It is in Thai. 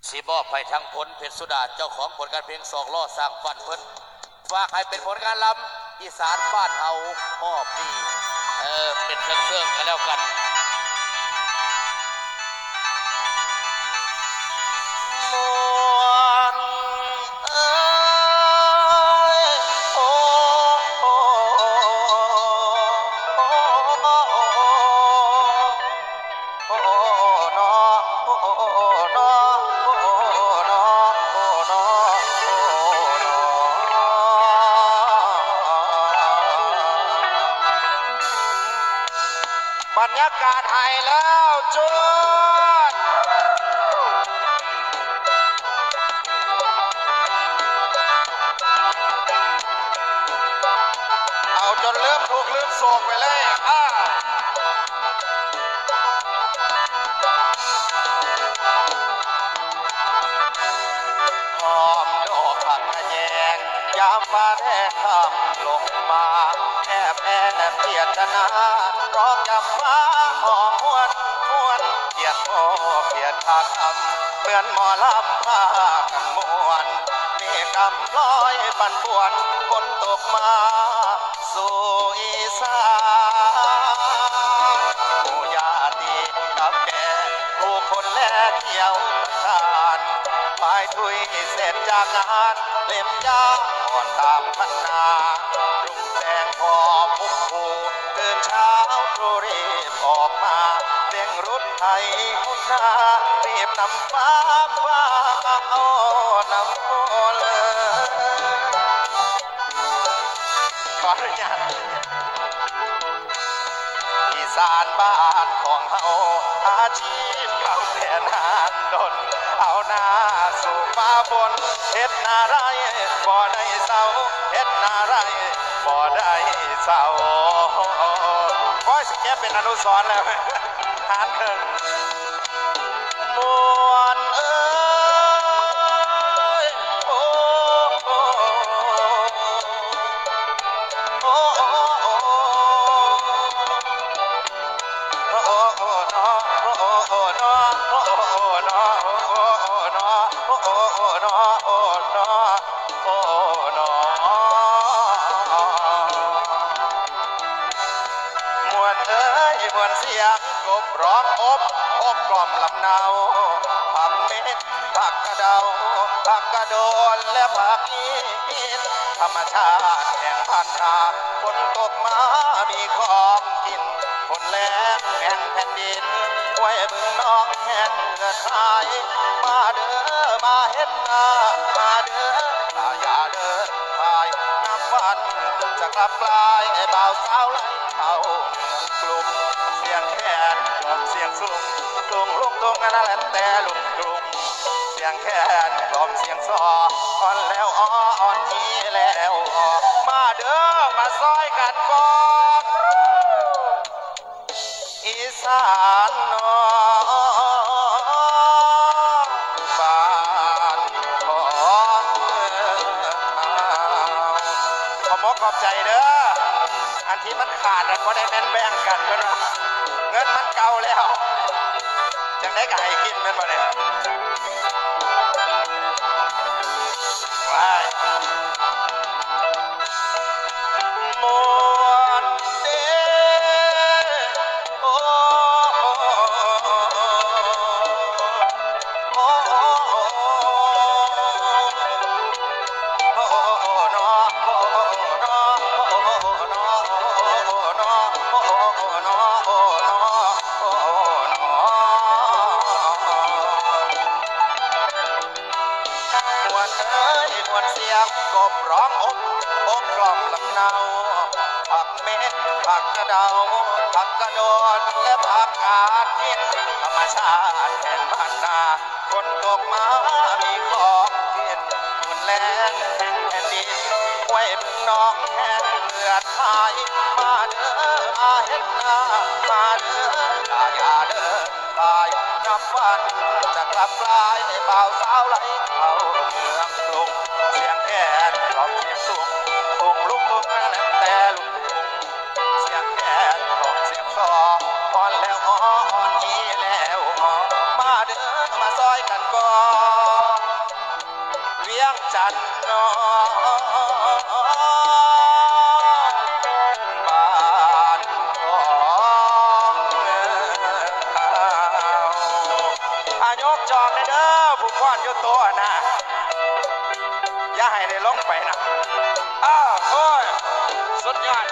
สีบอบให้ทั้งผลเพชรสุดาเจ้าของผลการเพลงสองล้อสร้างฝันเพิ่นฝากให้เป็นผลการลำอีสานบ้านเฮาหอบดีเป็นเครื่องกันแล้วกันมวนโอ้โอ้โอ้เนาะโอ้เนาะโอ้เนาะโอ้เนาะโอ้เนาะบรรยากาศไทยแล้วจุดเอาจนลืมถูกลืมโศกไปเลยหอมดอกผักกระแยงยามฟ้าแท้ค่ำลงมาแอบเพียรนาร้องยำฟ้าหอมหวนหวนเพียรโอ้เพียรทาคำเหมือนหมอลำพากันมวนมีกำลอยปั่นป่วนฝนตกมาสู่อีสานหมู่ญาติกับแก่ผู้คนแลกเกี่ยวทานไปทุยเสร็จจากงานเล่มยาอ่อนตามคันนารุ่งแสงพอพุกผูตื่นเช้าตรู่รีบออกมาเร่งรุดไทยหุ่นนารีบนำฟ้าเอานำโอเลยขออนุญาตอีสานบ้านของเฮาอาชีพเขาแต่นานดนเอาหน้าสู่ฟ้าบนเฮ็ดนาไรบ่ได้เศร้าเฮ็ดนาไรบ่ได้เศร้าโอ้ยสิแกเป็นอนุสรณ์แล้วหานเถิงมวนโอ้โอ้โอ้โอ้โอ้เนาะโอ้โอ้เนาะโอ้โอ้เนาะโอ้โอ้เนาะโอ้โอ้เนาะโอ้เนาะโอ้เนาะมวนมวนเสียงกบร้องอบกล่อมลำเนาผักเม็ดผักกระเดาผักกระโดนและผักอีนธรรมชาติแห่งพันนาฝนตกมามีของกินฝนแรงแห่งแผ่นดินห้วยบึงน้องแห่งเงินหายมาเด้อมาเฮ็ดนามาเด้ออย่าเดินทายนับวันจะกลับกลายเบาสาวไหลเข้าเมืองกรุงเสียงแค่กล่อมเสียงสูงลุงตรงนั่นแหละแต่ลุงกรุงเสียงแค่กล่อมเสียงซออ่อนแล้วอ่อนอีแล้วมาเด้อมาซอยกันก่อนอีสานนองบ้านของขอมขอบใจเด้ออันที่มันขาดก็ได้แบ่งกันเพื่อนเงินมันเก่าแล้วจังได้ก็ให้กินมันบ่เนี่ยว้ายมวนเด้โอ้โอ้โอ้โอ้เนาะโอ้เนาะโอ้เนาะโอ้เนาะโอ้เนาะโอ้เนาะโอ้เนาะโอ้เนาะมวนมวนเสียงกบร้องอกกล่อมลำเนาผักเม็ดผักกระเดาผักกระโดดและผักกาดหินธรรมชาติแห่งบ้านนาฝนตกมามีของกินฝุ่นแรงแห่งแผ่นดินห้วยบึงน้องแห่งเลือดหายมาเด้อมาเฮ็ดนามาเด้ออย่าเดินตายนับวันจะกลับกลายในบ่าวสาวไหลเข้าเมืองกรุงเสียงแค่กล่อมเสียงสูงลุกนั่นแต่ลุกเสียงแค่กล่อมเสียงซออ่อนแล้วอ่อนอีแล้วมาเด้อมาซอยกันก่อน จันทร์นอนบ้านของอายกจองเด้อผู้ก้อนอยู่ตัวนะอย่าให้ได้ลงไปนะอ้าวโอ้ยสุดยอด